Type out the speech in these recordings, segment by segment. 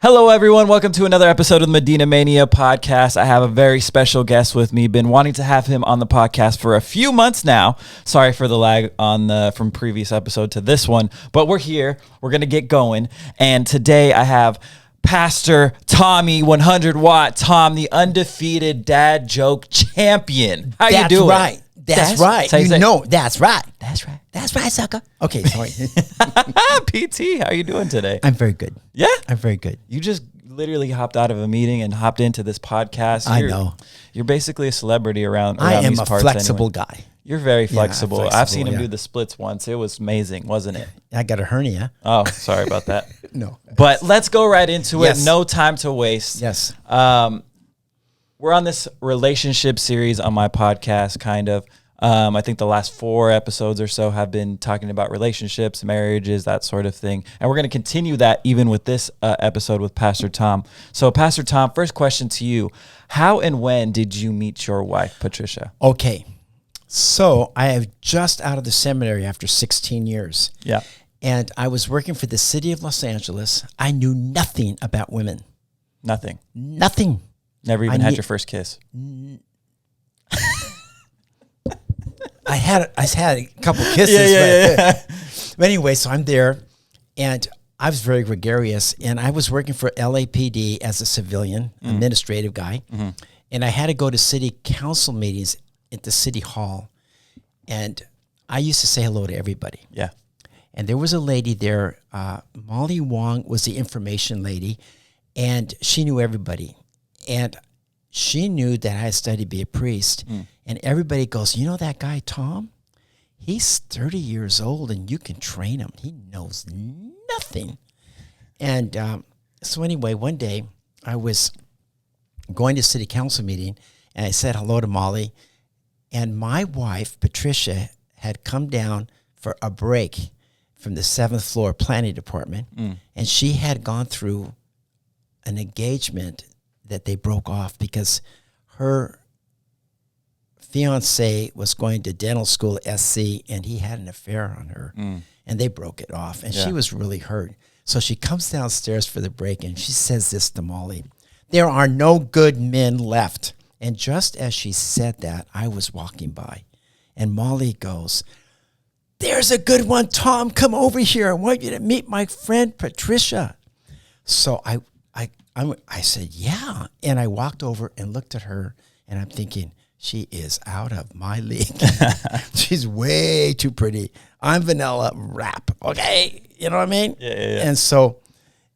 Hello, everyone. Welcome to another episode of the Medina Mania podcast. I have a very special guest with me. Been wanting to have him on the podcast for a few months now. Sorry for the lag on from previous episode to this one, but we're here. We're going to get going. And today I have Pastor Tommy 100 Watt, Tom, the undefeated dad joke champion. How you doing? Right. That's right. That's right. That's right. That's right, sucker. Okay, sorry. PT, how you doing today? I'm very good. Yeah? I'm very good. You just literally hopped out of a meeting and hopped into this podcast. I know. You're basically a celebrity around I am these a parts flexible anyway. guy. You're very flexible. flexible, I've seen him yeah. do the splits once. It was amazing, wasn't it? I got a hernia. Oh, sorry about that. No. But let's go right into Yes. it. No time to waste. Yes. We're on this relationship series on my podcast, kind of. I think the last 4 episodes or so have been talking about relationships, marriages, that sort of thing. And we're going to continue that even with this episode with Pastor Tom. So, Pastor Tom, first question to you. How and when did you meet your wife, Patricia? Okay. So I have just out of the seminary after 16 years. Yeah. And I was working for the city of Los Angeles. I knew nothing about women. Nothing. Nothing. Never even had your first kiss. I had a couple kisses. Yeah. But anyway, so I'm there, and I was very gregarious, and I was working for LAPD as a civilian, administrative guy, and I had to go to city council meetings at the city hall, and I used to say hello to everybody. Yeah. And there was a lady there, Molly Wong was the information lady, and she knew everybody. And she knew that I had studied to be a priest. And everybody goes, you know that guy, Tom? He's 30 years old, and you can train him. He knows nothing. And so anyway, one day I was going to city council meeting, and I said hello to Molly. And my wife, Patricia, had come down for a break from the 7th floor planning department, and she had gone through an engagement that they broke off because her fiance was going to dental school at SC, and he had an affair on her, and they broke it off, and she was really hurt. So she comes downstairs for the break, and she says this to Molly: there are no good men left. And just as she said that, I was walking by, and Molly goes, there's a good one, Tom. Come over here. I want you to meet my friend Patricia. So I said, yeah. And I walked over and looked at her, and I'm thinking, she is out of my league. She's way too pretty. I'm vanilla rap, okay? You know what I mean? Yeah. And so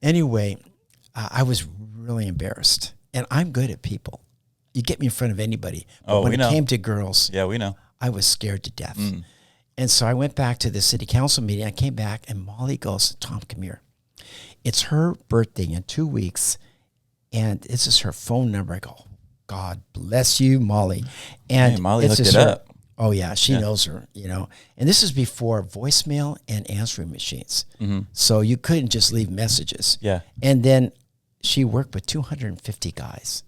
anyway, I was really embarrassed. And I'm good at people. You get me in front of anybody. But when it came to girls, Yeah, we know. I was scared to death. And so I went back to the city council meeting. I came back, and Molly goes, Tom, come here. It's her birthday in 2 weeks, and this is her phone number. I go, God bless you, Molly. And Hey, Molly it's looked just it her. up. Oh, yeah, she knows her, you know. And this is before voicemail and answering machines. So you couldn't just leave messages. Yeah. And then she worked with 250 guys.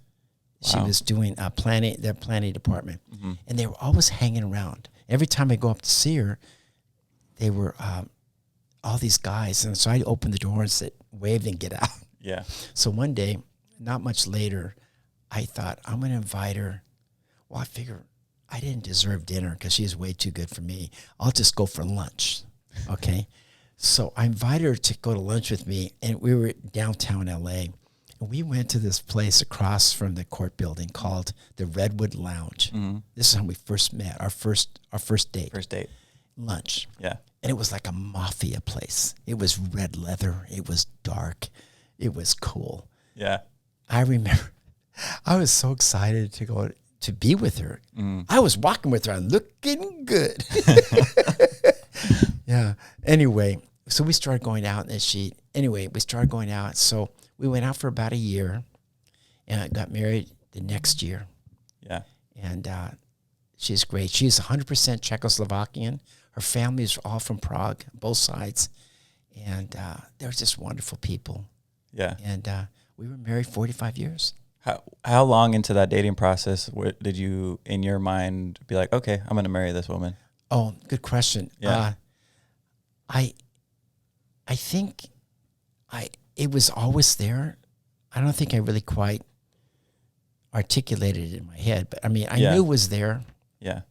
She Wow. was doing their planning department. And they were always hanging around. Every time I go up to see her, they were all these guys. And so I opened the door and said, waved and get out. Yeah. So one day, not much later, I thought, I'm going to invite her. Well, I figure I didn't deserve dinner because she's way too good for me. I'll just go for lunch, okay? So I invited her to go to lunch with me, and we were downtown L.A., and we went to this place across from the court building called the Redwood Lounge. This is how we first met, our first date. First date. Lunch. Yeah. And it was like a mafia place. It was red leather. It was dark. It was cool. Yeah. I remember I was so excited to go to be with her. I was walking with her and looking good. Yeah. Anyway, so we started going out, and we started going out. So we went out for about a year, and I got married the next year. Yeah. And she's great. She's 100% Czechoslovakian. Her family is all from Prague, both sides. And they're just wonderful people. Yeah. And we were married 45 years. How long into that dating process did you, in your mind, be like, okay, I'm going to marry this woman? Oh, good question. Yeah. I think it was always there, I don't think I really quite articulated it in my head, but I mean, I Yeah. knew it was there. Yeah.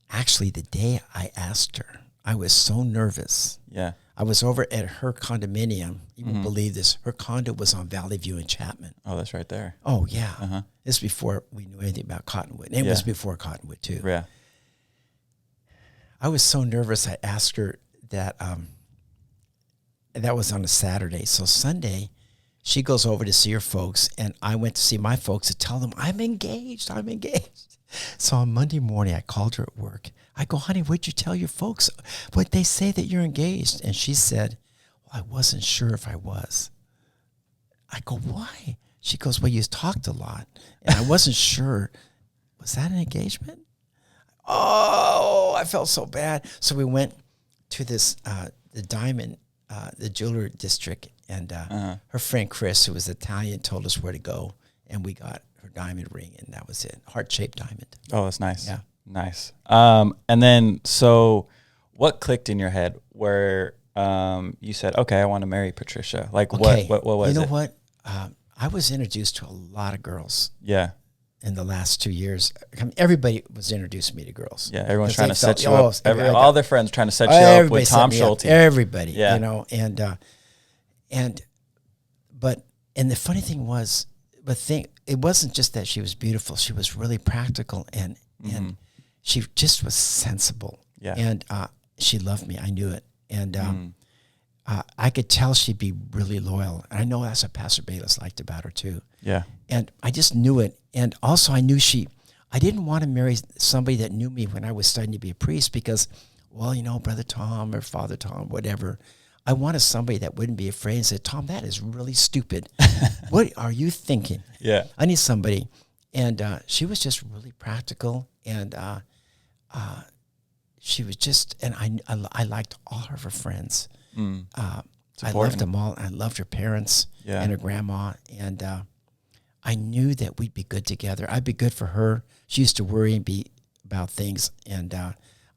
Actually, the day I asked her, I was so nervous. Yeah. I was over at her condominium. You Mm-hmm. won't believe this. Her condo was on Valley View in Chapman. Oh, that's right there. Oh, yeah. Uh-huh. This is before we knew anything about Cottonwood. And it Yeah. was before Cottonwood, too. Yeah. I was so nervous. I asked her that. That was on a Saturday. So Sunday, she goes over to see her folks, and I went to see my folks to tell them I'm engaged. I'm engaged. So on Monday morning, I called her at work. I go, honey, what'd you tell your folks? What they say that you're engaged? And she said, well, I wasn't sure if I was. I go, why? She goes, well, you talked a lot, and I wasn't sure. Was that an engagement? Oh, I felt so bad. So we went to this, the Diamond, the jeweler district, and her friend Chris, who was Italian, told us where to go, and we got her diamond ring, and that was it. Heart-shaped diamond. Oh, that's nice. Yeah. Nice. And then, so what clicked in your head where you said, okay, I want to marry Patricia? Like, Okay. what was it? You know what? I was introduced to a lot of girls Yeah. in the last 2 years. I mean, everybody was introducing me to girls. Yeah. Everyone's 'Cause trying they to set you felt, up. oh, All their friends trying to set you up everybody with set Tom me up. Schulte. Everybody, Yeah. you know, and the funny thing was, it wasn't just that she was beautiful. She was really practical, and she just was sensible. Yeah. And she loved me. I knew it. And I could tell she'd be really loyal. And I know that's what Pastor Bayless liked about her too. Yeah. And I just knew it. And also I knew I didn't want to marry somebody that knew me when I was studying to be a priest because, well, you know, Brother Tom or Father Tom, whatever. I wanted somebody that wouldn't be afraid and say, Tom, that is really stupid. What are you thinking? Yeah. I need somebody. And she was just really practical. And she was just, and I liked all of her friends. I loved them all. I loved her parents and her grandma. And I knew that we'd be good together. I'd be good for her. She used to worry and be about things. And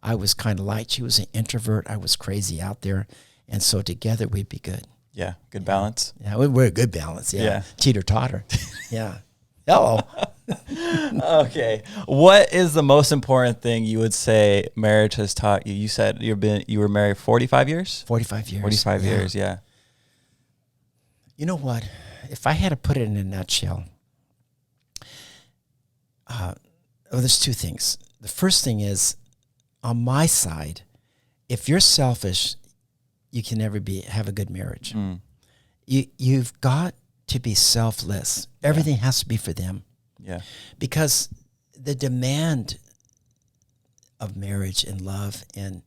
I was kind of light. She was an introvert. I was crazy out there. And so together we'd be good. Yeah. Good balance. Yeah, we're a good balance. Yeah. Yeah. Teeter-totter. Yeah. Hello. Okay. What is the most important thing you would say marriage has taught you? You said you were married 45 years? 45 years. 45 years, yeah. You know what? If I had to put it in a nutshell, there's two things. The first thing is, on my side, if you're selfish, you can never have a good marriage. You've got to be selfless. Everything has to be for them. Yeah. Because the demand of marriage and love and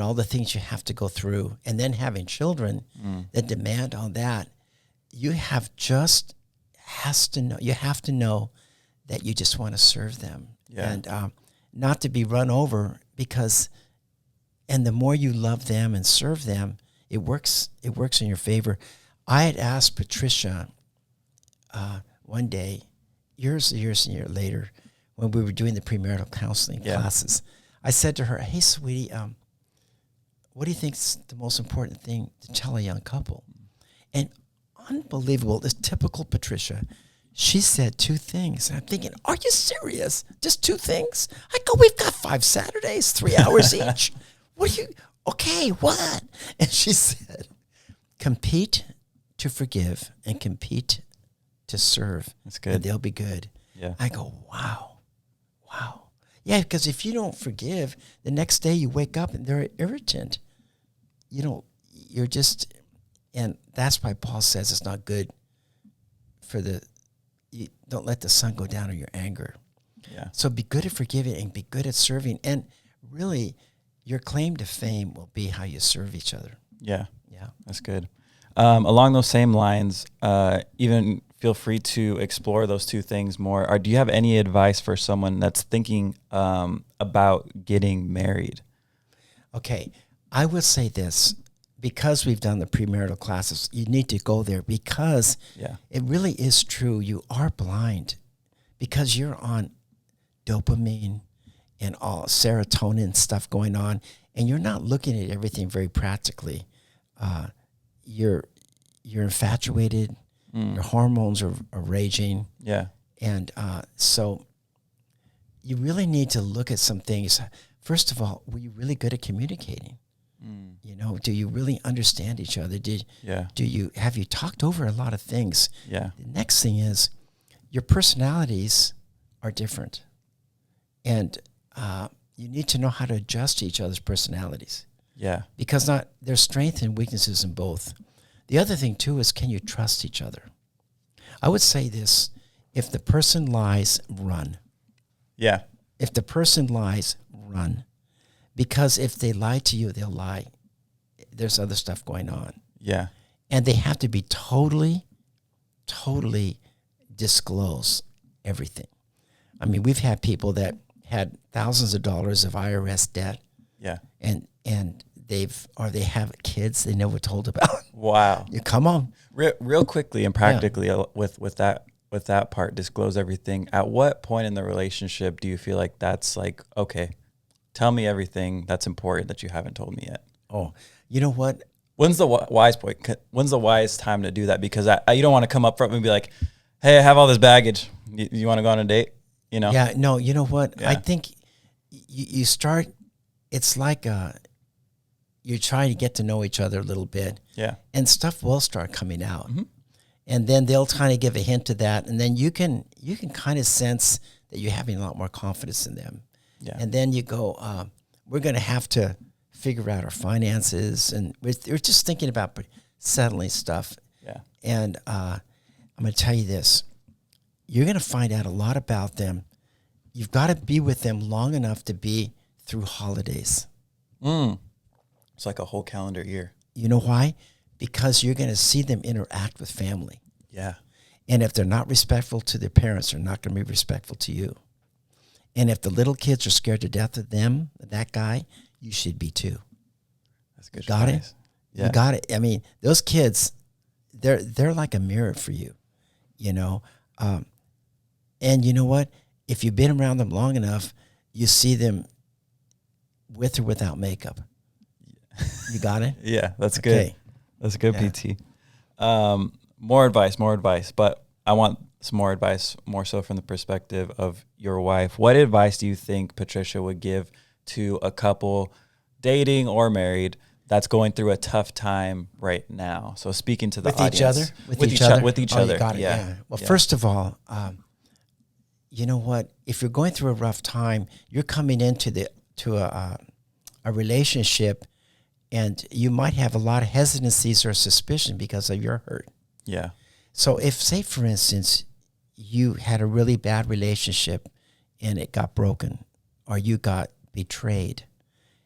all the things you have to go through, and then having children, the demand on that, you have to know that you just want to serve them. Yeah. And not to be run over, because, and the more you love them and serve them, it works in your favor. I had asked Patricia one day, years and years later, when we were doing the premarital counseling classes, I said to her, hey, sweetie, what do you think is the most important thing to tell a young couple? And unbelievable, this typical Patricia, she said two things. And I'm thinking, are you serious? Just two things? I go, we've got 5 Saturdays, 3 hours each. Okay, what? And she said, compete to forgive and compete to serve. That's good. And they'll be good. Yeah. I go, wow. Yeah, because if you don't forgive, the next day you wake up and they're irritant. You're just, and that's why Paul says it's not good you don't let the sun go down on your anger. Yeah. So be good at forgiving and be good at serving. And really, your claim to fame will be how you serve each other. Yeah. Yeah. That's good. Along those same lines, even feel free to explore those two things more. Or do you have any advice for someone that's thinking about getting married? Okay. I would say this. Because we've done the premarital classes, you need to go there, because it really is true. You are blind because you're on dopamine and all serotonin stuff going on, and you're not looking at everything very practically. You're infatuated. Your hormones are raging. Yeah. And so you really need to look at some things. First of all, were you really good at communicating? You know, do you really understand each other? Have you talked over a lot of things? Yeah. The next thing is your personalities are different. And you need to know how to adjust to each other's personalities. Yeah. Because there's strengths and weaknesses in both. The other thing, too, is can you trust each other? I would say this: if the person lies, run. Yeah. If the person lies, run. Because if they lie to you, they'll lie. There's other stuff going on. Yeah. And they have to be totally disclose everything. I mean, we've had people that had thousands of dollars of IRS debt. Yeah. And they have kids they never told about. Wow. You come on. Real quickly and practically with that part, disclose everything. At what point in the relationship do you feel like that's like, okay, tell me everything that's important that you haven't told me yet? Oh, you know what? When's the wise point? When's the wise time to do that? Because you don't want to come up front and be like, hey, I have all this baggage. You want to go on a date? You know? Yeah, no, you know what? Yeah. I think you start, it's like you're trying to get to know each other a little bit. Yeah. And stuff will start coming out. Mm-hmm. And then they'll kind of give a hint to that. And then you can kind of sense that you're having a lot more confidence in them. Yeah. And then you go, we're going to have to figure out our finances. And we're just thinking about settling stuff. Yeah. And I'm going to tell you this. You're going to find out a lot about them. You've got to be with them long enough to be through holidays. It's like a whole calendar year. You know why? Because you're going to see them interact with family. Yeah. And if they're not respectful to their parents, they're not going to be respectful to you. And if the little kids are scared to death of them, that guy, you should be too. That's good. Got it? Yeah. You got it. I mean, those kids, they're like a mirror for you, you know. And you know what? If you've been around them long enough, you see them with or without makeup. You got it? Yeah, that's okay. Good. That's good, PT. More advice. But I want some more advice, more so from the perspective of your wife. What advice do you think Patricia would give to a couple dating or married that's going through a tough time right now? So speaking to the audience. With each other? With each other. other. You got it. Yeah. Well, first of all, you know what? If you're going through a rough time, you're coming into a relationship, and you might have a lot of hesitancies or suspicion because of your hurt. Yeah. So if, say, for instance, you had a really bad relationship and it got broken, or you got betrayed,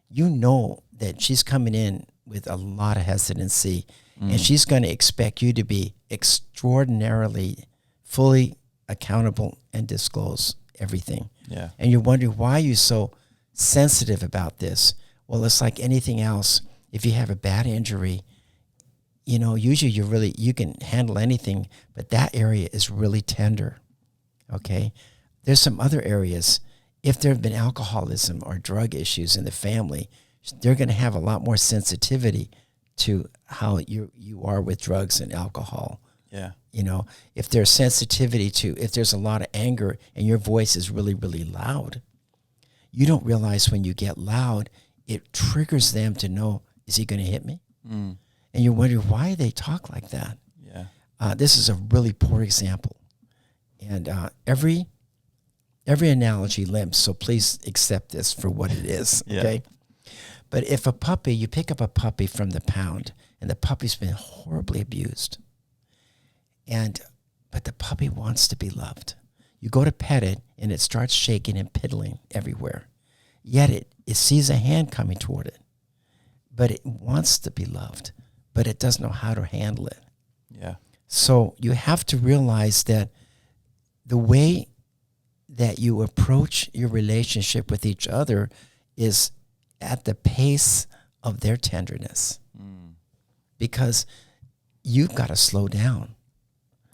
you know that she's coming in with a lot of hesitancy, and she's going to expect you to be extraordinarily fully accountable and disclose everything. Yeah. And you're wondering, why are you so sensitive about this? Well, it's like anything else. If you have a bad injury, you know, usually you can handle anything, but that area is really tender. Okay? There's some other areas. If there have been alcoholism or drug issues in the family, they're going to have a lot more sensitivity to how you are with drugs and alcohol. Yeah. You know, if there's sensitivity to, if there's a lot of anger and your voice is really, really loud, you don't realize when you get loud, it triggers them to know, is he going to hit me? And you're wondering, why they talk like that? Yeah. This is a really poor example. And every analogy limps, so please accept this for what it is, okay? But if you pick up a puppy from the pound, and the puppy's been horribly abused, but the puppy wants to be loved. You go to pet it, and it starts shaking and piddling everywhere. Yet it sees a hand coming toward it. But it wants to be loved, but it doesn't know how to handle it. Yeah. So you have to realize that the way that you approach your relationship with each other is at the pace of their tenderness. Because you've got to slow down.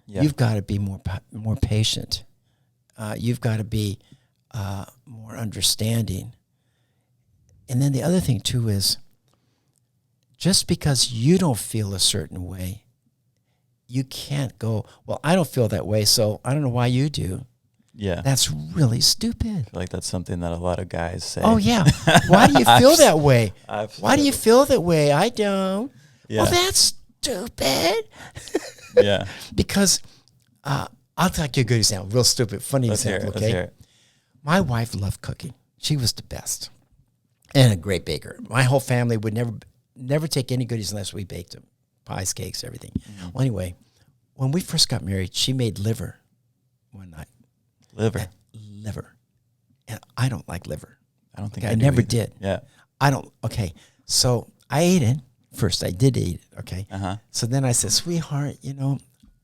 Yeah. You've got to be more patient. You've got to be more understanding. And then the other thing, too, is just because you don't feel a certain way, you can't go, well, I don't feel that way, so I don't know why you do. Yeah. That's really stupid. I feel like that's something that a lot of guys say. Oh, yeah. Why do you feel that way? I've Why do you feel that way? I don't. Yeah. Well, that's stupid. Yeah. Because I'll take you a good example, real stupid, funny example, okay? Let's hear it. My wife loved cooking. She was the best and a great baker. My whole family would never take any goodies unless we baked them, pies, cakes, everything. Mm-hmm. Well, anyway, when we first got married, she made liver one night. Liver. And I don't like liver. I don't think I never did. Yeah. I don't. Okay. So I ate it. First, I did eat it. Okay. Uh-huh. So then I said, sweetheart,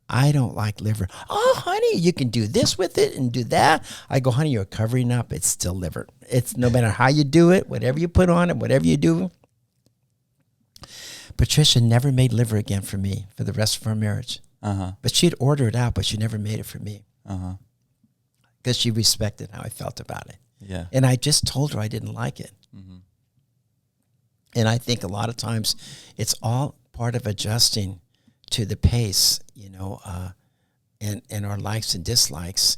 I don't like liver. Oh, honey, you can do this with it and do that. I go, honey, you're covering up. It's still liver. It's no matter how you do it, whatever you put on it, whatever you do. Patricia never made liver again for me for the rest of our marriage. Uh-huh. But she'd order it out, but she never made it for me. Uh-huh. Because she respected how I felt about it. Yeah. And I just told her I didn't like it. Mm-hmm. And I think a lot of times it's all part of adjusting to the pace, and our likes and dislikes.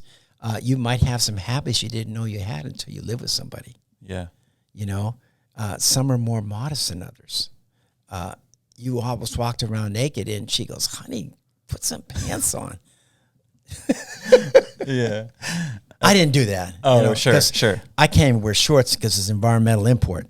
You might have some habits you didn't know you had until you live with somebody. Yeah. Some are more modest than others. You almost walked around naked, and she goes, honey, put some pants on. Yeah. I didn't do that. Oh, sure. I can't even wear shorts because it's environmental impact,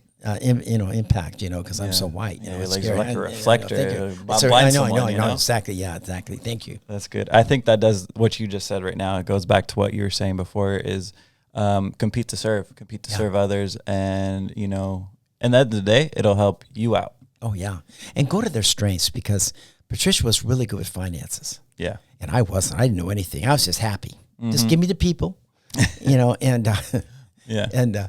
because I'm so white. Your legs are like a reflector. I know, exactly. Yeah, exactly. Thank you. That's good. I think that does what you just said right now. It goes back to what you were saying before is compete to serve others. And, at the end of the day, it'll help you out. Oh, yeah. And go to their strengths, because Patricia was really good with finances. Yeah. And I wasn't. I didn't know anything. I was just happy. Mm-hmm. Just give me the people, and yeah. And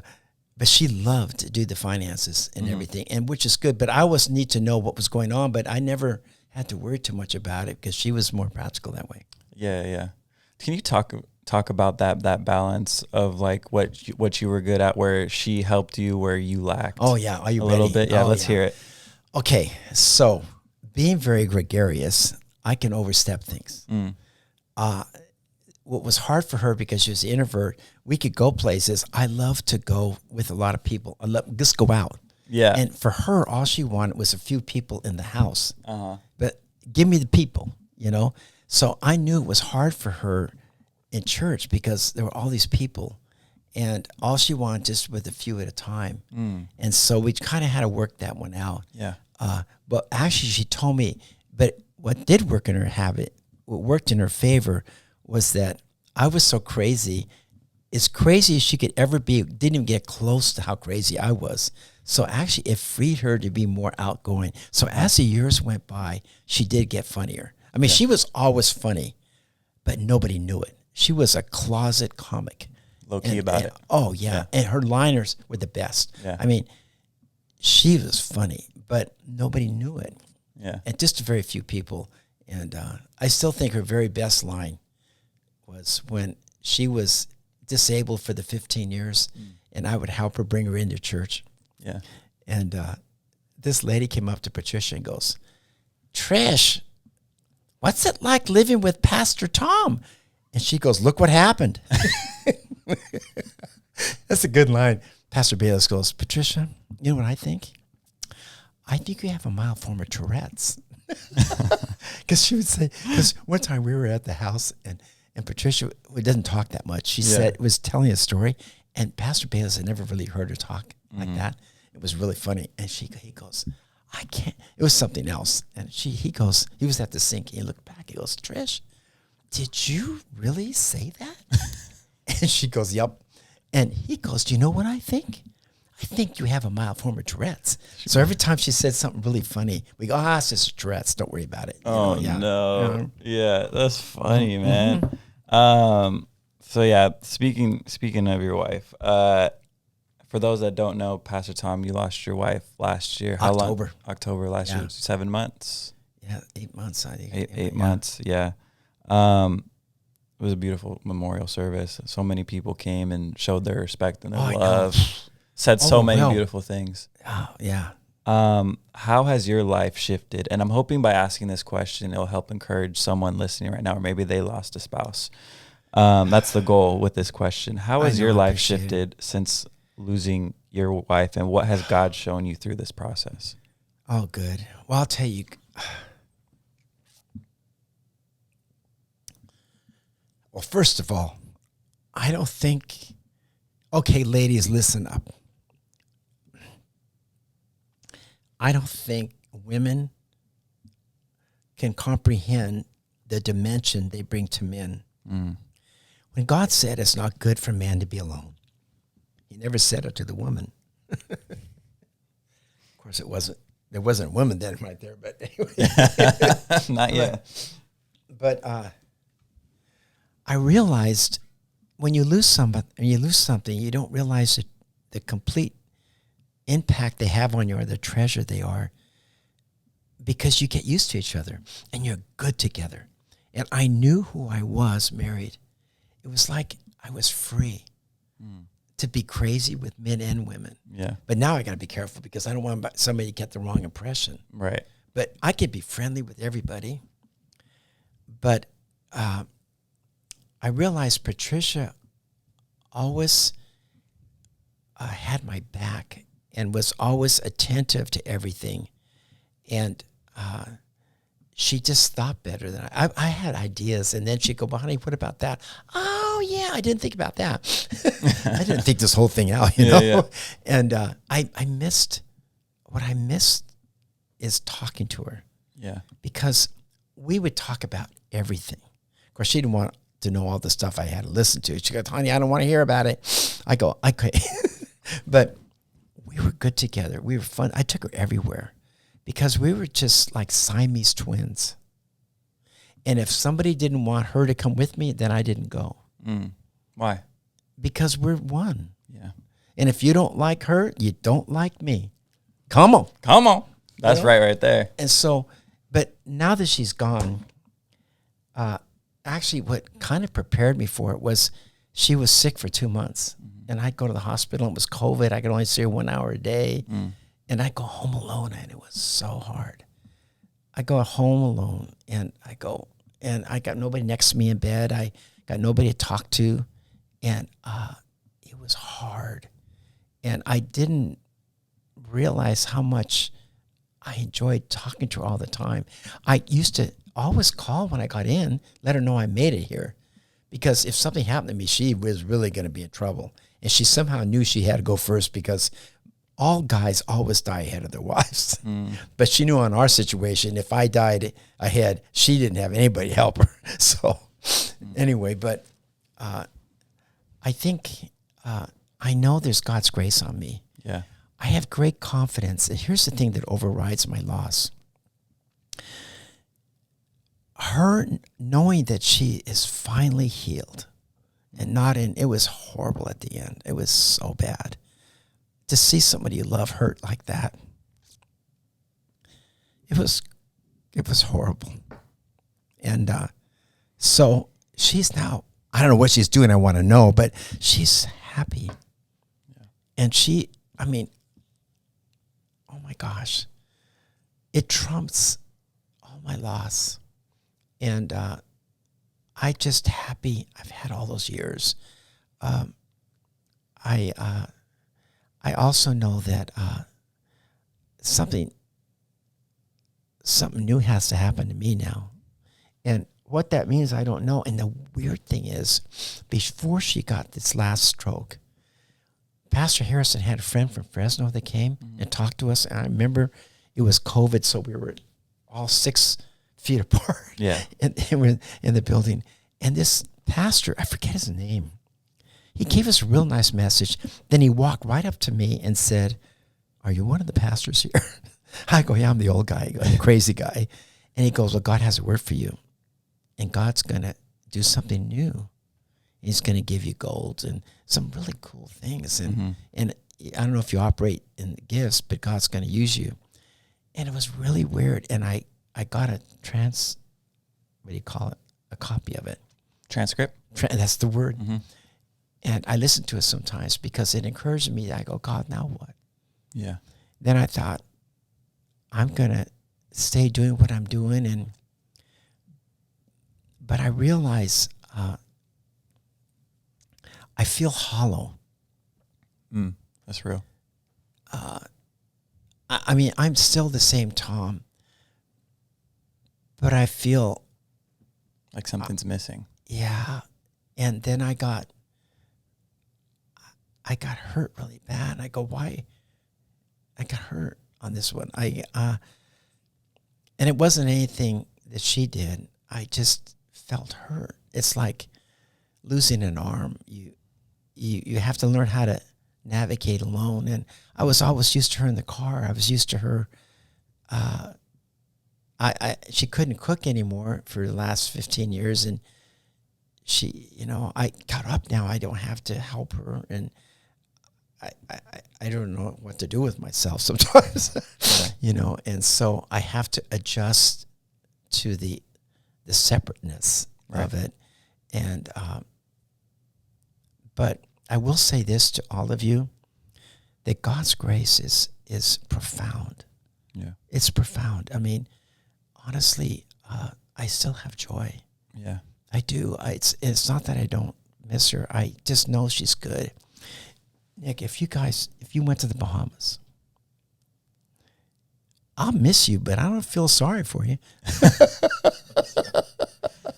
but she loved to do the finances and everything, and which is good. But I always need to know what was going on, but I never had to worry too much about it because she was more practical that way. Yeah, yeah. Can you talk about that balance of like what you were good at, where she helped you, where you lacked? Oh yeah, are you a ready? Little bit? Yeah, let's hear it. Okay, so being very gregarious, I can overstep things. What was hard for her, because she was an introvert, we could go places. I love to go with a lot of people. I love just go out. Yeah. And for her, all she wanted was a few people in the house. Uh-huh. But give me the people, So I knew it was hard for her in church because there were all these people, and all she wanted just with a few at a time. And so we kind of had to work that one out. Yeah. But actually, she told me, but what did work in her habit, what worked in her favor, was that I was so crazy, as crazy as she could ever be, didn't even get close to how crazy I was. So actually, it freed her to be more outgoing. So as the years went by, she did get funnier. I mean, she was always funny, but nobody knew it. She was a closet comic. Low-key about it. Oh, yeah. And her liners were the best. Yeah. I mean, she was funny, but nobody knew it. Yeah. And just very few people. And I still think her very best line was when she was disabled for the 15 years, and I would help her bring her into church. Yeah. And this lady came up to Patricia and goes, Trish, what's it like living with Pastor Tom? And she goes, look what happened. That's a good line. Pastor Bayless goes, Patricia, you know what I think? I think you have a mild form of Tourette's. Because she would say, because one time we were at the house, and Patricia, who doesn't talk that much, she said, was telling a story, and Pastor Bayless had never really heard her talk like that. It was really funny. And he goes, I can't, it was something else. And he goes, he was at the sink, and he looked back, he goes, Trish, did you really say that? And she goes, yep. And he goes, do you know what I think? I think you have a mild form of Tourette's. So every time she said something really funny, we go, it's just Tourette's. Don't worry about it. No. Yeah, that's funny, man. So yeah, speaking of your wife, for those that don't know, Pastor Tom, you lost your wife last year. How October. long? October last year. 7 months. Yeah, 8 months. I think. Eight months. Yeah. It was a beautiful memorial service. So many people came and showed their respect and their love. Said so many beautiful things. Oh, yeah. How has your life shifted? And I'm hoping by asking this question, it'll help encourage someone listening right now, or maybe they lost a spouse. That's the goal with this question. How has your life shifted since losing your wife, and what has God shown you through this process? Oh, good. Well, I'll tell you. Well, first of all, I don't think, okay, ladies, listen up. I don't think women can comprehend the dimension they bring to men. When God said it's not good for man to be alone, he never said it to the woman. Of course, there wasn't a woman then right there, but anyway. Not yet. But I realized when you lose somebody, you don't realize the complete impact they have on you, or the treasure they are, because you get used to each other and you're good together. And I knew who I was married. It was like I was free to be crazy with men and women. Yeah. But now I got to be careful because I don't want somebody to get the wrong impression. Right. But I could be friendly with everybody. But I realized Patricia always had my back and was always attentive to everything. And she just thought better than I had ideas. And then she'd go, well, honey, what about that? Oh, yeah, I didn't think about that. I didn't think this whole thing out, you know? Yeah. And I missed, what I missed is talking to her. Yeah. Because we would talk about everything. Of course, she didn't want to know all the stuff I had to listen to. She goes, honey, I don't want to hear about it. I go, okay. But we were good together. We were fun. I took her everywhere because we were just like Siamese twins. And if somebody didn't want her to come with me, then I didn't go. Why? Because we're one. Yeah. And if you don't like her, you don't like me. Come on. Come on. That's right there. And so, but now that she's gone, actually what kind of prepared me for it was she was sick for 2 months. And I'd go to the hospital. It was COVID. I could only see her 1 hour a day. And I'd go home alone, and it was so hard. I go home alone, and I got nobody next to me in bed. I got nobody to talk to, and it was hard. And I didn't realize how much I enjoyed talking to her all the time. I used to always call when I got in, let her know I made it here. Because if something happened to me, she was really going to be in trouble. And she somehow knew she had to go first because all guys always die ahead of their wives. But she knew on our situation, if I died ahead, she didn't have anybody to help her. So anyway, but I think I know there's God's grace on me. Yeah. I have great confidence. And here's the thing that overrides my loss. Her knowing that she is finally healed and not in, it was horrible at the end. It was so bad. To see somebody you love hurt like that, it was horrible. And so she's now, I don't know what she's doing, I want to know, but she's happy. Yeah. And oh my gosh, it trumps all my loss. And I just happy I've had all those years. I also know that something new has to happen to me now. And what that means, I don't know. And the weird thing is, before she got this last stroke, Pastor Harrison had a friend from Fresno that came and talked to us. And I remember it was COVID, so we were all 6 feet apart. Yeah. And we're in the building. And this pastor, I forget his name, he gave us a real nice message. Then he walked right up to me and said, are you one of the pastors here? I go, yeah, I'm the old guy, the crazy guy. And he goes, well, God has a word for you. And God's going to do something new. He's going to give you gold and some really cool things. And I don't know if you operate in gifts, but God's going to use you. And it was really weird. And I got a a copy of it. Transcript? That's the word. And I listen to it sometimes because it encouraged me. I go, God, now what? Yeah. Then I thought, I'm going to stay doing what I'm doing. But I realize I feel hollow. That's real. I mean, I'm still the same Tom, but I feel like something's missing. Yeah. And then I got hurt really bad. I go, why? I got hurt on this one. And it wasn't anything that she did. I just felt hurt. It's like losing an arm. You have to learn how to navigate alone. And I was always used to her in the car. I was used to her. She couldn't cook anymore for the last 15 years. And she, I got up now. I don't have to help her. And I don't know what to do with myself sometimes, and so I have to adjust to the separateness of it. And, but I will say this to all of you, that God's grace is profound. Yeah. It's profound. I mean, honestly, I still have joy. Yeah. I do. It's not that I don't miss her. I just know she's good. Nick, if you went to the Bahamas, I'll miss you, but I don't feel sorry for you.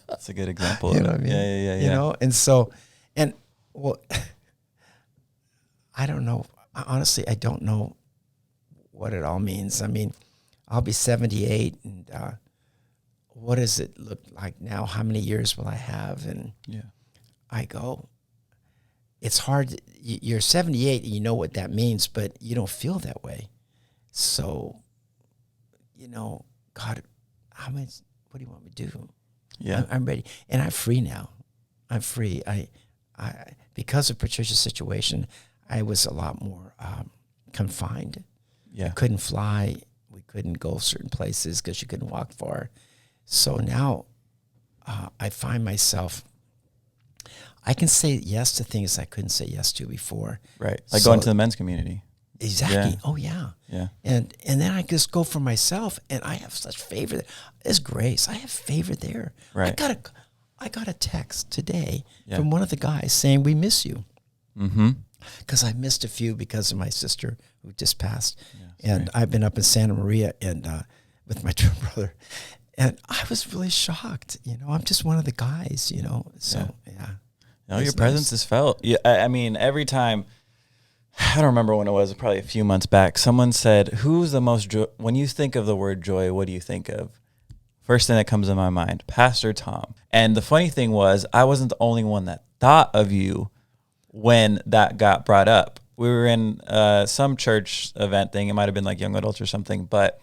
That's a good example. You know what I mean? Yeah. Well, I don't know. Honestly, I don't know what it all means. I mean, I'll be 78, and what does it look like now? How many years will I have? And I go, it's hard. You're 78 and you know what that means, but you don't feel that way. So, God, what do you want me to do? Yeah. I'm ready. And I'm free now. I'm free. I because of Patricia's situation, I was a lot more confined. Yeah. I couldn't fly. We couldn't go certain places because she couldn't walk far. So now I find myself, I can say yes to things I couldn't say yes to before. Right. Like going to the men's community. Exactly. Yeah. Oh, yeah. Yeah. And then I just go for myself, and I have such favor. It's grace. I have favor there. Right. I got a text today Yeah. from one of the guys saying, we miss you. Mm-hmm. Because I missed a few because of my sister who just passed. Yeah, and I've been up in Santa Maria and with my twin brother. And I was really shocked. I'm just one of the guys, So, yeah. No, your presence is felt. Yeah, I mean, every time, I don't remember when it was, probably a few months back, someone said, who's the most joy? When you think of the word joy, what do you think of? First thing that comes in my mind, Pastor Tom. And the funny thing was, I wasn't the only one that thought of you when that got brought up. We were in some church event thing. It might have been like young adults or something, but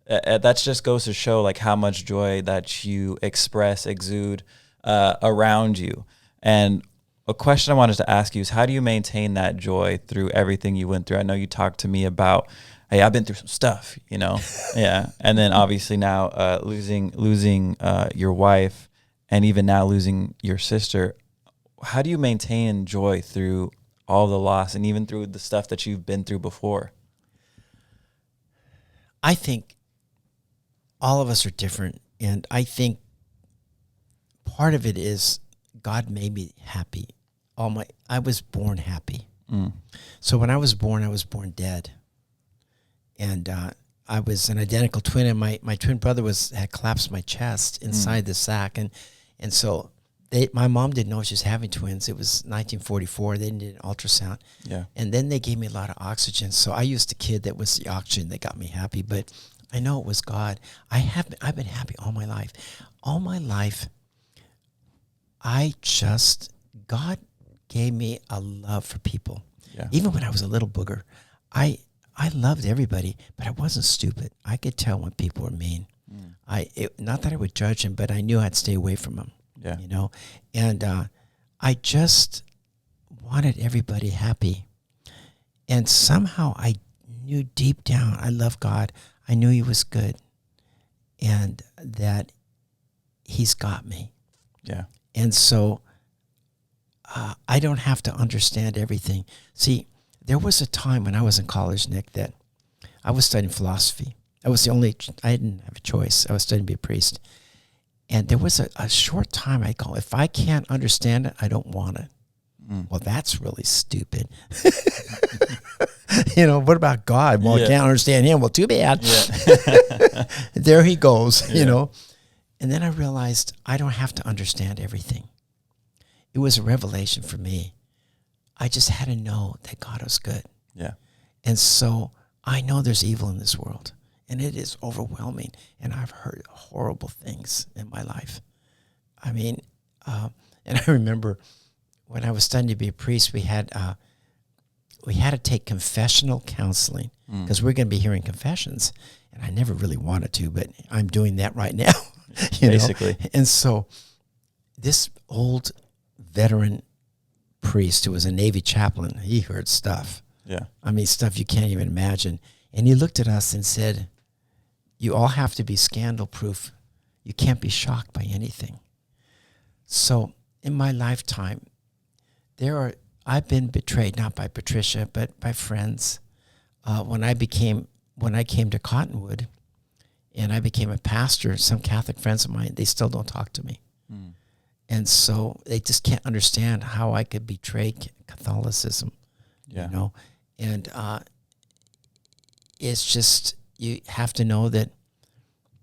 that just goes to show like how much joy that you exude around you. And a question I wanted to ask you is, how do you maintain that joy through everything you went through? I know you talked to me about, hey, I've been through some stuff, Yeah. And then obviously now losing your wife, and even now losing your sister. How do you maintain joy through all the loss and even through the stuff that you've been through before? I think all of us are different. And I think part of it is God made me happy. I was born happy. So when I was born dead. And I was an identical twin, and my twin brother had collapsed my chest inside the sac. And so my mom didn't know she was having twins. It was 1944. They did an ultrasound. Yeah. And then they gave me a lot of oxygen. So I used a kid that was the oxygen that got me happy. But I know it was God. I've been happy all my life. All my life, God gave me a love for people. Yeah. Even when I was a little booger, I loved everybody, but I wasn't stupid. I could tell when people were mean. Not that I would judge them, but I knew I'd stay away from them. Yeah. And I just wanted everybody happy. And somehow I knew deep down, I love God. I knew he was good and that he's got me. Yeah. And so I don't have to understand everything. See, there was a time when I was in college, Nick, that I was studying philosophy. I didn't have a choice. I was studying to be a priest. And there was a short time I go, if I can't understand it, I don't want it. Well, that's really stupid. What about God? Well, I can't understand him. Well, too bad. Yeah. There he goes, And then I realized I don't have to understand everything. It was a revelation for me. I just had to know that God was good. Yeah. And so I know there's evil in this world. And it is overwhelming. And I've heard horrible things in my life. I mean, and I remember when I was studying to be a priest, we had to take confessional counseling because we're going to be hearing confessions. And I never really wanted to, but I'm doing that right now. Basically. And so this old veteran priest who was a Navy chaplain, he heard stuff. Yeah. I mean, stuff you can't even imagine. And he looked at us and said, you all have to be scandal proof. You can't be shocked by anything. So in my lifetime, I've been betrayed, not by Patricia, but by friends. When I came to Cottonwood and I became a pastor, some Catholic friends of mine, they still don't talk to me. And so they just can't understand how I could betray Catholicism, And it's just, you have to know that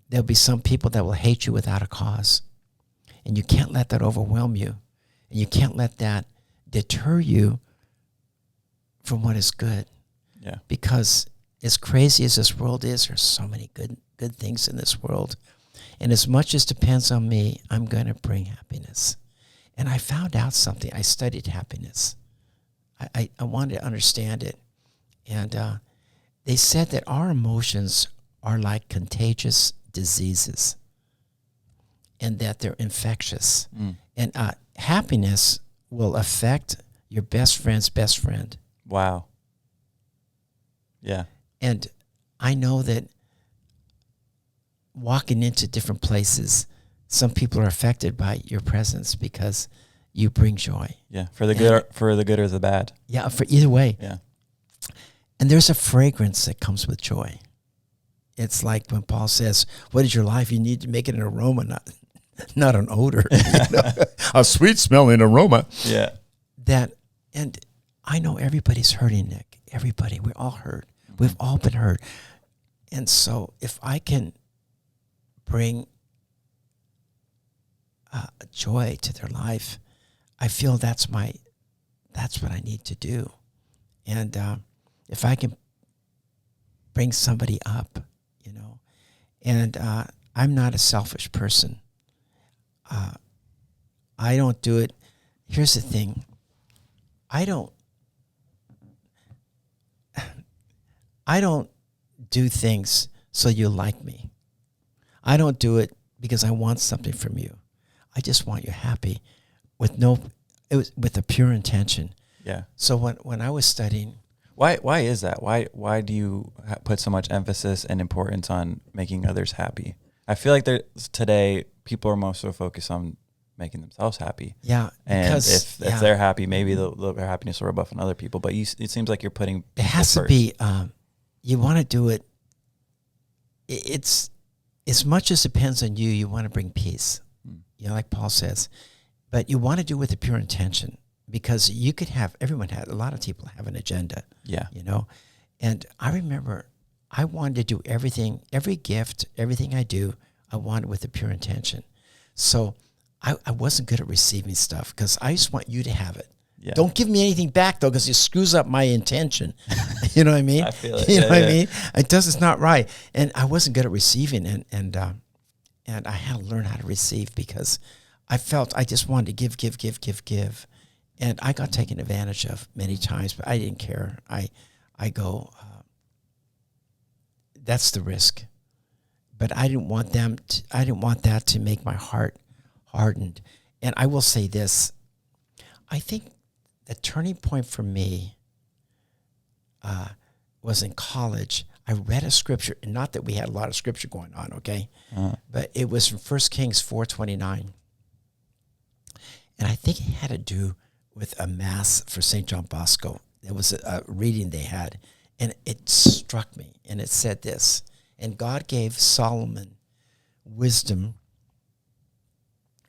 there'll be some people that will hate you without a cause. And you can't let that overwhelm you. And you can't let that deter you from what is good. Yeah. Because as crazy as this world is, there's so many good things in this world. And as much as depends on me, I'm going to bring happiness. And I found out something. I studied happiness. I wanted to understand it. And they said that our emotions are like contagious diseases and that they're infectious. And happiness will affect your best friend's best friend. Wow. Yeah. And I know that walking into different places, some people are affected by your presence because you bring joy. Yeah. For the good or the bad. Yeah, for either way. Yeah. And there's a fragrance that comes with joy. It's like when Paul says, what is your life? You need to make it an aroma, not an odor. A sweet smelling aroma. Yeah. And I know everybody's hurting, Nick. Everybody. We're all hurt. We've all been hurt. And so if I can bring joy to their life, I feel that's what I need to do. And if I can bring somebody up, and I'm not a selfish person. I don't do it. Here's the thing. I don't do things so you like me. I don't do it because I want something from you. I just want you happy with a pure intention. Yeah. So when I was studying, why is that? Why do you put so much emphasis and importance on making others happy? I feel like today people are most so focused on making themselves happy. Yeah. And if they're happy, maybe their happiness will rub off on other people. But it seems like you're putting it has to be. You want to do it. It's as much as it depends on you. You want to bring peace. Like Paul says, but you want to do it with a pure intention. Because you could have, a lot of people have an agenda. Yeah. And I remember I wanted to do everything, every gift, everything I do, I wanted with a pure intention. So I wasn't good at receiving stuff because I just want you to have it. Yeah. Don't give me anything back though, because it screws up my intention. You know what I mean? I feel it. You know what I mean? It's not right. And I wasn't good at receiving, and I had to learn how to receive because I felt I just wanted to give. And I got taken advantage of many times, but I didn't care. I go, that's the risk. But I didn't want that to make my heart hardened. And I will say this. I think the turning point for me was in college. I read a scripture, and not that we had a lot of scripture going on, okay? But it was from 1 Kings 4:29. And I think it had to do with a mass for St. John Bosco. There was a reading they had, and it struck me. And it said this, And God gave Solomon wisdom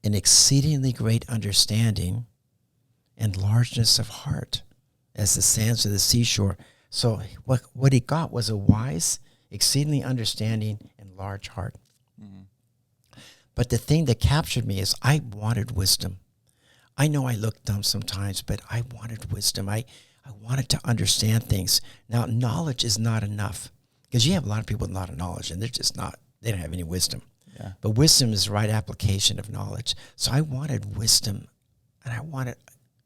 and exceedingly great understanding and largeness of heart as the sands of the seashore. So what he got was a wise, exceedingly understanding, and large heart. Mm-hmm. But the thing that captured me is I wanted wisdom. I know I look dumb sometimes, but I wanted wisdom. I wanted to understand things. Now, knowledge is not enough, because you have a lot of people with a lot of knowledge, and they don't have any wisdom. Yeah. But wisdom is the right application of knowledge. So I wanted wisdom, and I wanted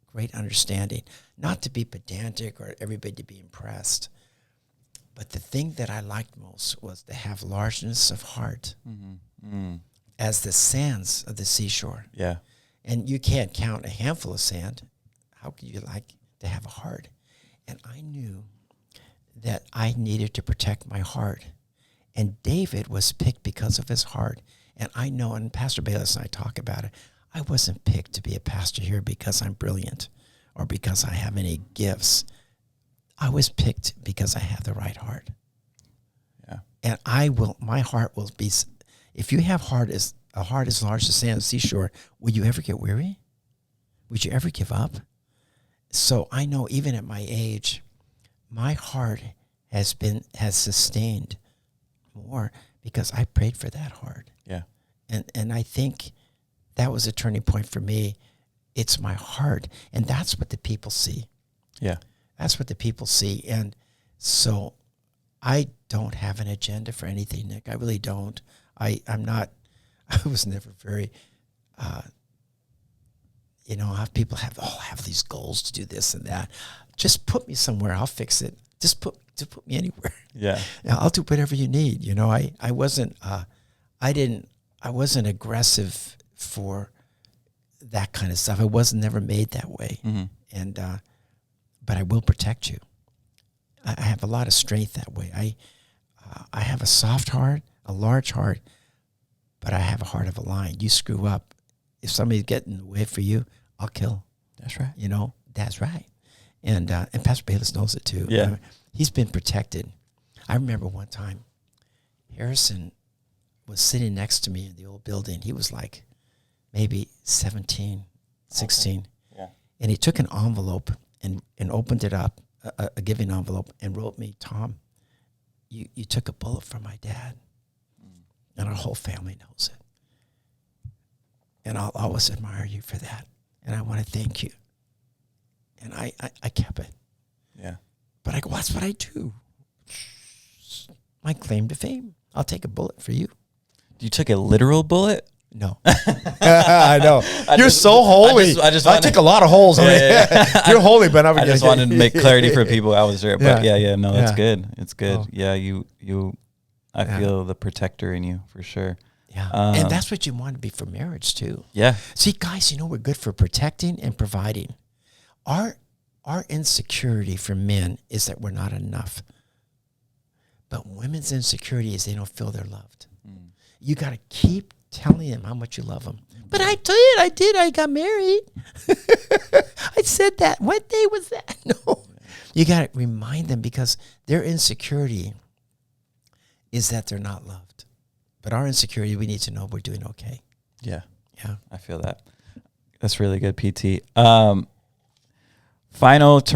great understanding, not to be pedantic or everybody to be impressed. But the thing that I liked most was to have largeness of heart, as the sands of the seashore. Yeah. And you can't count a handful of sand. How could you like to have a heart? And I knew that I needed to protect my heart. And David was picked because of his heart. And I know, and Pastor Bayless and I talk about it, I wasn't picked to be a pastor here because I'm brilliant or because I have any gifts. I was picked because I have the right heart. Yeah. And my heart will be, if you have a heart as large as the sand of the seashore, will you ever get weary? Would you ever give up? So I know even at my age, my heart has sustained more because I prayed for that heart. Yeah. And I think that was a turning point for me. It's my heart. And that's what the people see. Yeah. That's what the people see. And so I don't have an agenda for anything, Nick. I really don't. I was never very, people have these goals to do this and that. Just put me somewhere. I'll fix it. Just put me anywhere. Yeah. I'll do whatever you need. I wasn't aggressive for that kind of stuff. I was never made that way. Mm-hmm. And, but I will protect you. I have a lot of strength that way. I have a soft heart, a large heart, but I have a heart of a lion. You screw up. If somebody's getting in the way for you, I'll kill. That's right. That's right. And Pastor Bayless knows it too. Yeah. He's been protected. I remember one time, Harrison was sitting next to me in the old building. He was like maybe 17, 16. Okay. Yeah. And he took an envelope and opened it up, a giving envelope, and wrote me, Tom, you took a bullet from my dad. And our whole family knows it. And I'll always admire you for that. And I want to thank you. And I kept it. Yeah. But I go, that's what I do. My claim to fame. I'll take a bullet for you. You took a literal bullet? No. I know. You're so holy. I took a lot of holes. Yeah. You're holy, but I just wanted to make clarity for people out there. But no, that's good. It's good. Oh. Yeah, I feel the protector in you for sure. Yeah. And that's what you want to be for marriage too. Yeah. See, guys, we're good for protecting and providing. Our insecurity for men is that we're not enough. But women's insecurity is they don't feel they're loved. Mm. You got to keep telling them how much you love them. But I did. I got married. I said that. What day was that? No. You got to remind them because their insecurity is that they're not loved. But our insecurity, we need to know we're doing okay. Yeah. Yeah. I feel that. That's really good, PT. To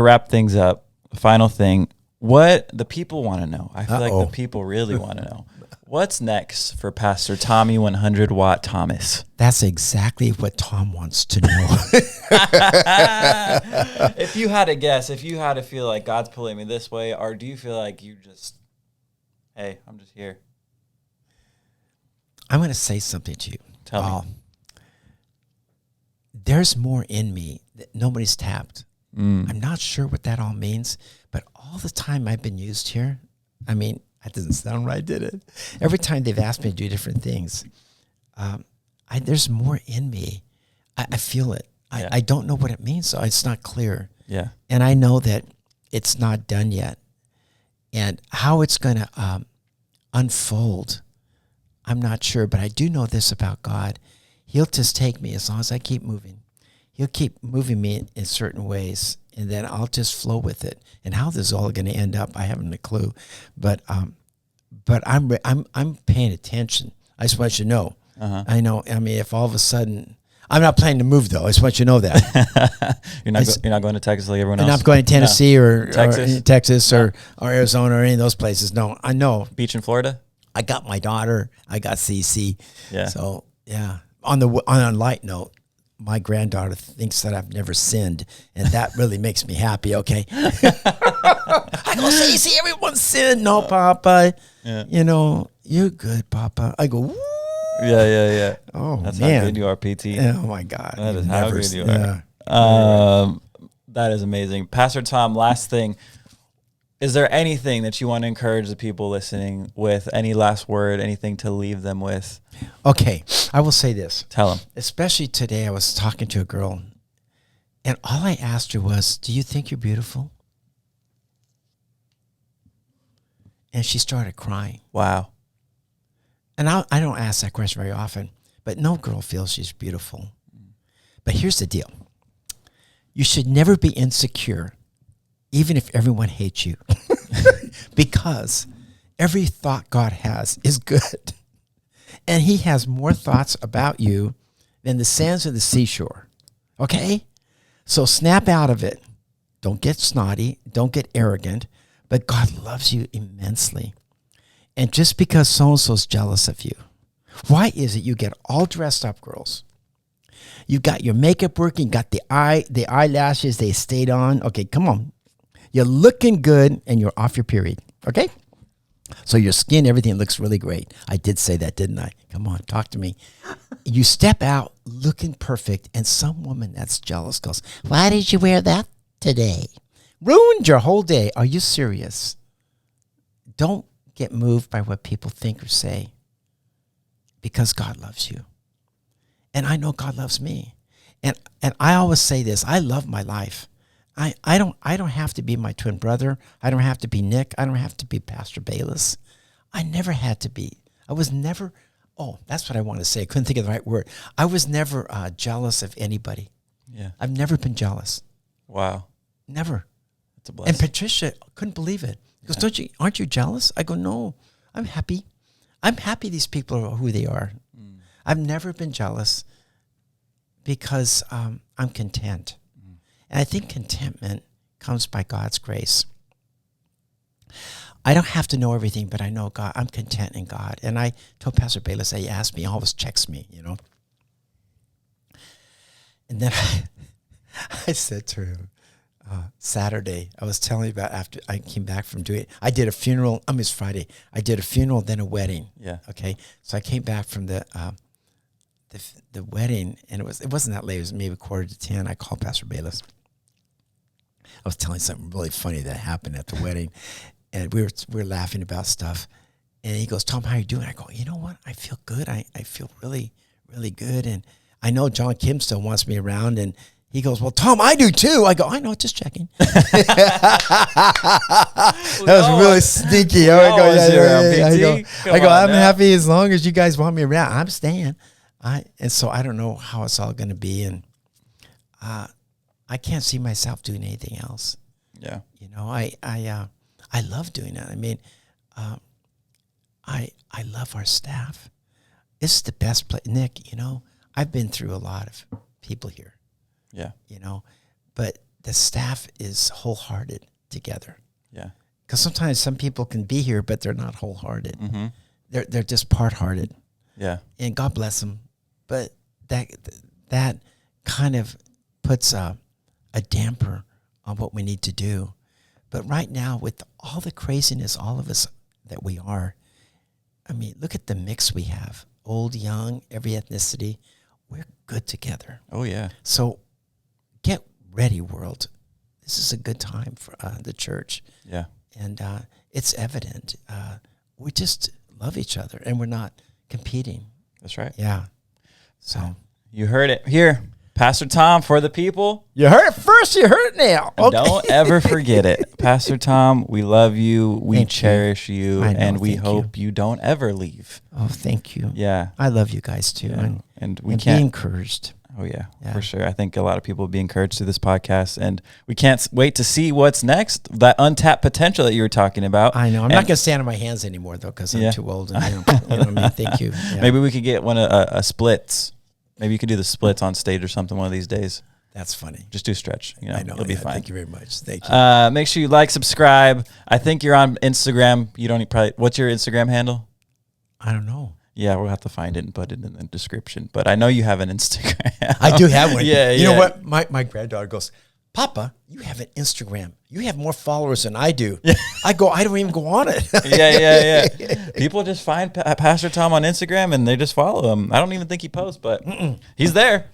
wrap things up, final thing, what the people want to know. I feel like the people really want to know. What's next for Pastor Tommy 100 Watt Thomas? That's exactly what Tom wants to know. If you had to guess, if you had to feel like God's pulling me this way, or do you feel like you just, hey, I'm just here? I'm going to say something to you. Tell me. There's more in me that nobody's tapped. I'm not sure what that all means, but all the time I've been used here, that doesn't sound right, did it? Every time they've asked me to do different things, there's more in me. I feel it. I don't know what it means, so it's not clear. Yeah. And I know that it's not done yet. And how it's going to unfold, I'm not sure, but I do know this about God. He'll just take me as long as I keep moving. He'll keep moving me in certain ways, and then I'll just flow with it. And how this is all going to end up, I haven't a clue. But but I'm paying attention. I just want you to know. I know. I mean, if all of a sudden, I'm not planning to move though. I just want you to know that. You're not going to Texas like everyone else. And I'm going to Tennessee or Texas or Arizona or any of those places. No, I know. Beach in Florida. I got my daughter. I got CC. Yeah. So yeah. On a light note, my granddaughter thinks that I've never sinned, and that really makes me happy. Okay. I go, CC, everyone's sinned. No, Papa. Yeah. You know, you're good, Papa. I go, woo. Yeah. Oh, that's man. how good you are, PT. Oh my God. That is how good you are. That is amazing. Pastor Tom, last thing. Is there anything that you want to encourage the people listening with? Any last word, anything to leave them with? Okay. I will say this. Tell them. Especially today, I was talking to a girl, and all I asked her was, do you think you're beautiful? And she started crying. Wow. And I don't ask that question very often, but no girl feels she's beautiful. But here's the deal. You should never be insecure, even if everyone hates you, because every thought God has is good. And he has more thoughts about you than the sands of the seashore. Okay? So snap out of it. Don't get snotty. Don't get arrogant. But God loves you immensely. And just because so-and-so's jealous of you, why is it you get all dressed up, girls? You got your makeup working, got the eyelashes, they stayed on. Okay, come on. You're looking good and you're off your period. Okay? So your skin, everything looks really great. I did say that, didn't I? Come on, talk to me. You step out looking perfect, and some woman that's jealous goes, why did you wear that today? Ruined your whole day. Are you serious? Don't get moved by what people think or say, because God loves you. And I know God loves me. And I always say this, I love my life. I don't have to be my twin brother. I don't have to be Nick. I don't have to be Pastor Bayless. I never had to be. I was never, that's what I want to say. I couldn't think of the right word. I was never jealous of anybody. Yeah. I've never been jealous. Wow. Never. That's a blessing. And Patricia couldn't believe it. He goes, aren't you jealous? I go, no, I'm happy. I'm happy these people are who they are. I've never been jealous because I'm content. And I think contentment comes by God's grace. I don't have to know everything, but I know God. I'm content in God. And I told Pastor Bayless, he asked me, he always checks me, you know. And then I said to him, Saturday, I was telling you about after I came back from doing it. I did a funeral. It's Friday. I did a funeral, then a wedding. Yeah. Okay. So I came back from the wedding, and it wasn't that late. It was maybe 9:45. I called Pastor Bayless. I was telling something really funny that happened at the wedding, and we were laughing about stuff. And he goes, Tom, how are you doing? I go, you know what? I feel good. I feel really, really good. And I know John Kim still wants me around, and he goes, well, Tom, I do too. I go, I know, just checking. That was really sneaky. I go, I'm happy as long as you guys want me around. I'm staying. And so I don't know how it's all going to be. And I can't see myself doing anything else. Yeah. You know, I love doing that. I mean, I love our staff. This is the best place. Nick, you know, I've been through a lot of people here. Yeah. You know, but the staff is wholehearted together. Yeah. Because sometimes some people can be here, but they're not wholehearted. Mm-hmm. They're just part-hearted. Yeah. And God bless them. But that kind of puts a damper on what we need to do. But right now, with all the craziness, all of us that we are, I mean, look at the mix we have. Old, young, every ethnicity. We're good together. Oh, yeah. So get ready, world. This is a good time for the church. Yeah. And it's evident. We just love each other, and we're not competing. That's right. Yeah. So you heard it here. Pastor Tom for the people. You heard it first. You heard it now. Okay. Don't ever forget it. Pastor Tom, we love you. We cherish you. And we hope you don't ever leave. Oh, thank you. Yeah. I love you guys too. Yeah. And we can't be encouraged. Oh, yeah, for sure. I think a lot of people will be encouraged through this podcast, and we can't wait to see what's next, that untapped potential that you were talking about. I know. I'm not going to stand on my hands anymore, though, because I'm too old. And, you know what I mean? Thank you. Yeah. Maybe we could get one of splits. Maybe you could do the splits on stage or something one of these days. That's funny. Just do stretch. You know, I know. It'll be fine. Thank you very much. Thank you. Make sure you like, subscribe. I think you're on Instagram. You don't probably. What's your Instagram handle? I don't know. Yeah, we'll have to find it and put it in the description. But I know you have an Instagram. I do have one. Yeah, You know what? My granddaughter goes, Papa, you have an Instagram. You have more followers than I do. I don't even go on it. Yeah. People just find Pastor Tom on Instagram and they just follow him. I don't even think he posts, but he's there.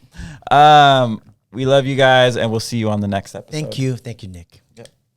We love you guys, and we'll see you on the next episode. Thank you. Thank you, Nick. Yep.